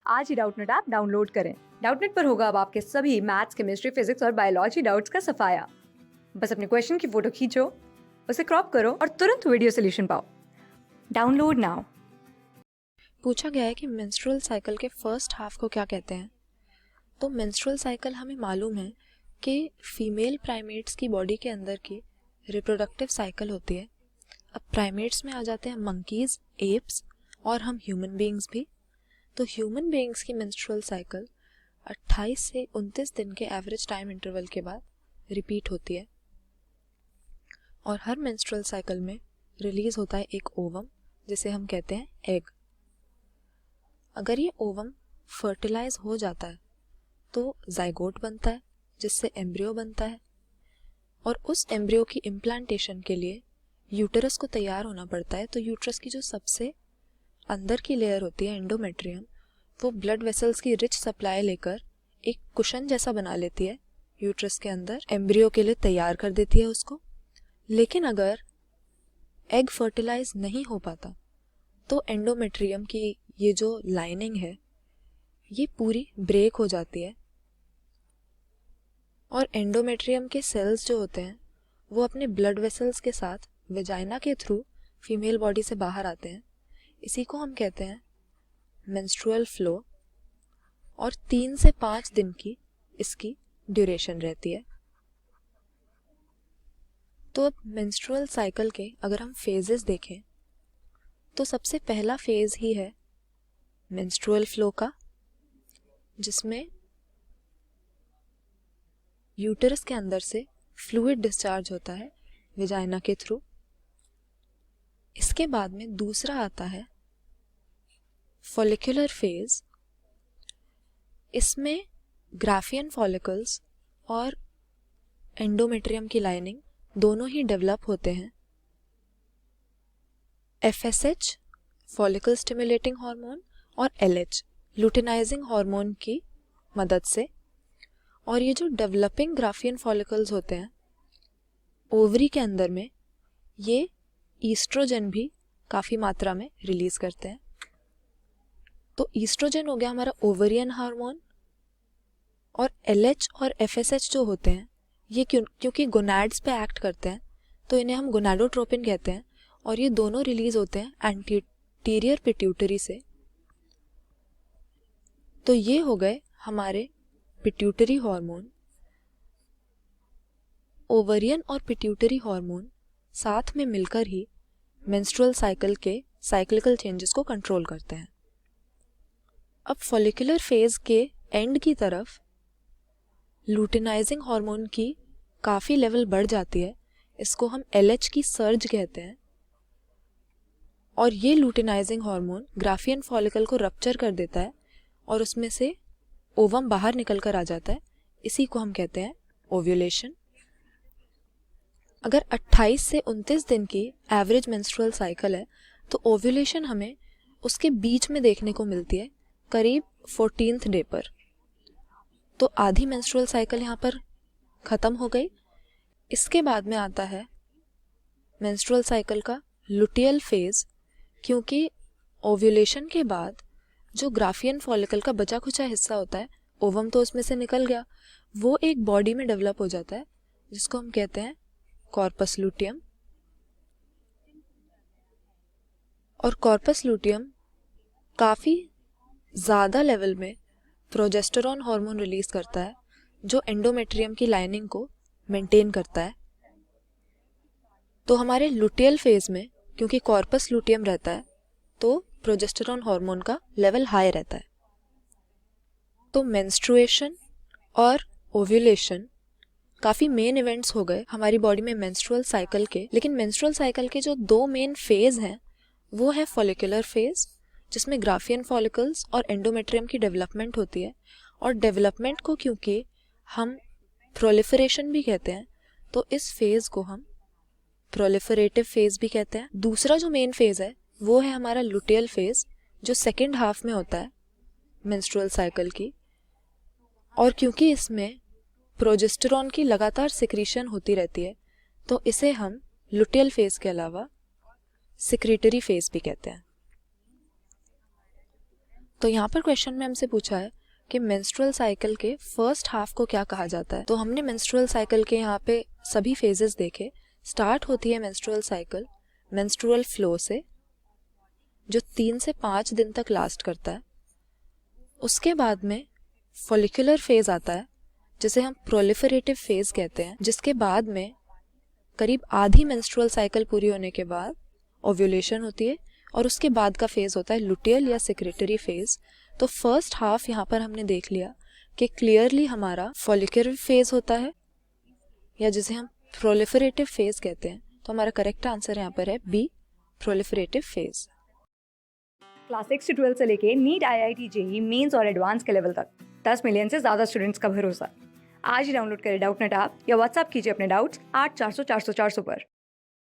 आज ही Doubtnut app download करें। Doubtnut पर होगा अब आपके सभी मैथ्स, केमिस्ट्री, फिजिक्स और बायोलॉजी डाउट्स का सफाया। बस अपने क्वेश्चन की फोटो खींचो, उसे क्रॉप करो और तुरंत वीडियो सोल्यूशन पाओ। Download now. पूछा गया है कि मेंस्ट्रुअल साइकिल के फर्स्ट हाफ को क्या कहते हैं। तो मेंस्ट्रुअल साइकिल हमें मालूम है कि फीमेल प्राइमेट्स की बॉडी के अंदर की रिप्रोडक्टिव साइकिल होती है। अब प्राइमेट्स में आ जाते हैं मंकीज, एप्स और हम ह्यूमन बीइंग्स भी। तो ह्यूमन बीइंग्स की मेंस्ट्रुअल साइकिल 28 से 29 दिन के एवरेज टाइम इंटरवल के बाद रिपीट होती है और हर मेंस्ट्रुअल साइकिल में रिलीज होता है एक ओवम, जिसे हम कहते हैं एग। अगर ये ओवम फर्टिलाइज हो जाता है तो जाइगोट बनता है, जिससे एम्ब्रियो बनता है और उस एम्ब्रियो की इम्प्लांटेशन के लिए यूटरस को तैयार होना पड़ता है। तो यूटरस की जो सबसे अंदर की लेयर होती है, एंडोमेट्रियम, वो ब्लड वेसल्स की रिच सप्लाई लेकर एक कुशन जैसा बना लेती है यूटरस के अंदर, एम्ब्रियो के लिए तैयार कर देती है उसको। लेकिन अगर एग फर्टिलाइज नहीं हो पाता तो एंडोमेट्रियम की ये जो लाइनिंग है ये पूरी ब्रेक हो जाती है और एंडोमेट्रियम के सेल्स जो होते हैं वो अपने ब्लड वेसल्स के साथ वेजाइना के थ्रू फीमेल बॉडी से बाहर आते हैं। इसी को हम कहते हैं मेंस्ट्रुअल फ्लो और 3 से 5 दिन की इसकी ड्यूरेशन रहती है। तो अब मेंस्ट्रुअल साइकिल के अगर हम फेजेस देखें तो सबसे पहला फेज ही है मेंस्ट्रुअल फ्लो का, जिसमें यूटरस के अंदर से फ्लूइड डिस्चार्ज होता है वेजाइना के थ्रू। इसके बाद में दूसरा आता है फॉलिक्यूलर फेज। इसमें ग्राफियन फॉलिकल्स और एंडोमेट्रियम की लाइनिंग दोनों ही डेवलप होते हैं FSH फॉलिकल स्टिमुलेटिंग हार्मोन और LH लुटेनाइजिंग हार्मोन की मदद से। और ये जो डेवलपिंग ग्राफियन फॉलिकल्स होते हैं ओवरी के अंदर में, ये ईस्ट्रोजन भी काफ़ी मात्रा में रिलीज करते हैं। तो ईस्ट्रोजन हो गया हमारा ओवरियन हार्मोन और LH और FSH जो होते हैं ये क्योंकि गोनाड्स पे एक्ट करते हैं तो इन्हें हम गोनाडोट्रोपिन कहते हैं और ये दोनों रिलीज होते हैं एंटीरियर पिट्यूटरी से। तो ये हो गए हमारे पिट्यूटरी हार्मोन। ओवरियन और पिट्यूटरी हार्मोन साथ में मिलकर ही मेंस्ट्रुअल साइकिल के साइक्लिकल चेंजेस को कंट्रोल करते हैं। अब फॉलिकुलर फेज के एंड की तरफ लुटेनाइजिंग हार्मोन की काफ़ी लेवल बढ़ जाती है। इसको हम LH की सर्ज कहते हैं और ये लुटेनाइजिंग हार्मोन ग्राफियन फॉलिकल को रप्चर कर देता है और उसमें से ओवम बाहर निकल कर आ जाता है। इसी को हम कहते हैं ओव्यूलेशन। अगर 28 से 29 दिन की एवरेज मेंस्ट्रुअल साइकिल है तो ओव्यूलेशन हमें उसके बीच में देखने को मिलती है, करीब 14th डे पर। तो आधी मेंस्ट्रुअल साइकिल यहाँ पर ख़त्म हो गई। इसके बाद में आता है मेंस्ट्रुअल साइकिल का लुटियल फेज, क्योंकि ओव्यूलेशन के बाद जो ग्राफियन फॉलिकल का बचा खुचा हिस्सा होता है, ओवम तो उसमें से निकल गया, वो एक बॉडी में डेवलप हो जाता है जिसको हम कहते हैं कॉर्पस लुटियम। और कॉर्पस लुटियम काफ़ी ज़्यादा लेवल में प्रोजेस्टेरॉन हार्मोन रिलीज करता है जो एंडोमेट्रियम की लाइनिंग को मेंटेन करता है। तो हमारे लुटियल फेज में क्योंकि कॉर्पस लुटियम रहता है तो प्रोजेस्टेरॉन हार्मोन का लेवल हाई रहता है। तो मेंस्ट्रुएशन और ओव्यूलेशन काफ़ी मेन इवेंट्स हो गए हमारी बॉडी में मेंस्ट्रुअल साइकिल के। लेकिन मेंस्ट्रुअल साइकिल के जो दो मेन फेज हैं वो है फॉलिकुलर फेज, जिसमें ग्राफियन फॉलिकल्स और एंडोमेट्रियम की डेवलपमेंट होती है। और डेवलपमेंट को क्योंकि हम प्रोलिफरेशन भी कहते हैं तो इस फेज को हम प्रोलिफरेटिव फेज भी कहते हैं। दूसरा जो मेन फेज है वो है हमारा लुटियल फेज, जो सेकेंड हाफ में होता है मेंस्ट्रुअल साइकिल की। और क्योंकि इसमें प्रोजेस्टेरॉन की लगातार सिक्रीशन होती रहती है तो इसे हम लुटियल फेज के अलावा सिक्रीटरी फेज भी कहते हैं। तो यहाँ पर क्वेश्चन में हमसे पूछा है कि मेंस्ट्रुअल साइकिल के फर्स्ट हाफ को क्या कहा जाता है। तो हमने मेंस्ट्रुअल साइकिल के यहाँ पे सभी फेजेस देखे। स्टार्ट होती है मेंस्ट्रुअल साइकिल मेंस्ट्रुअल फ्लो से, जो 3 से 5 दिन तक लास्ट करता है। उसके बाद में फॉलिकुलर फेज आता है, जिसे हम प्रोलिफरेटिव फेज कहते हैं, जिसके बाद में करीब आधी मेंस्ट्रुअल साइकिल पूरी होने के बाद ओव्यूलेशन होती है, और उसके बाद का फेज होता है लुटियल या सेक्रेटरी फेज। तो फर्स्ट हाफ यहाँ पर हमने देख लिया कि क्लियरली हमारा फॉलिकुलर फेज होता है, या जिसे हम प्रोलिफरेटिव फेज कहते हैं। तो हमारा करेक्ट आंसर यहाँ पर है बी, प्रोलिफरेटिव फेज। क्लास 6 से 12 से लेके नीट, IIT, जेई मेंस और एडवांस के लेवल तक 10 मिलियन से ज़्यादा स्टूडेंट्स का भरोसा। आज ही डाउनलोड करें डाउटनेट ऐप या व्हाट्सएप कीजिए अपने डाउट्स 8400 400 400 पर।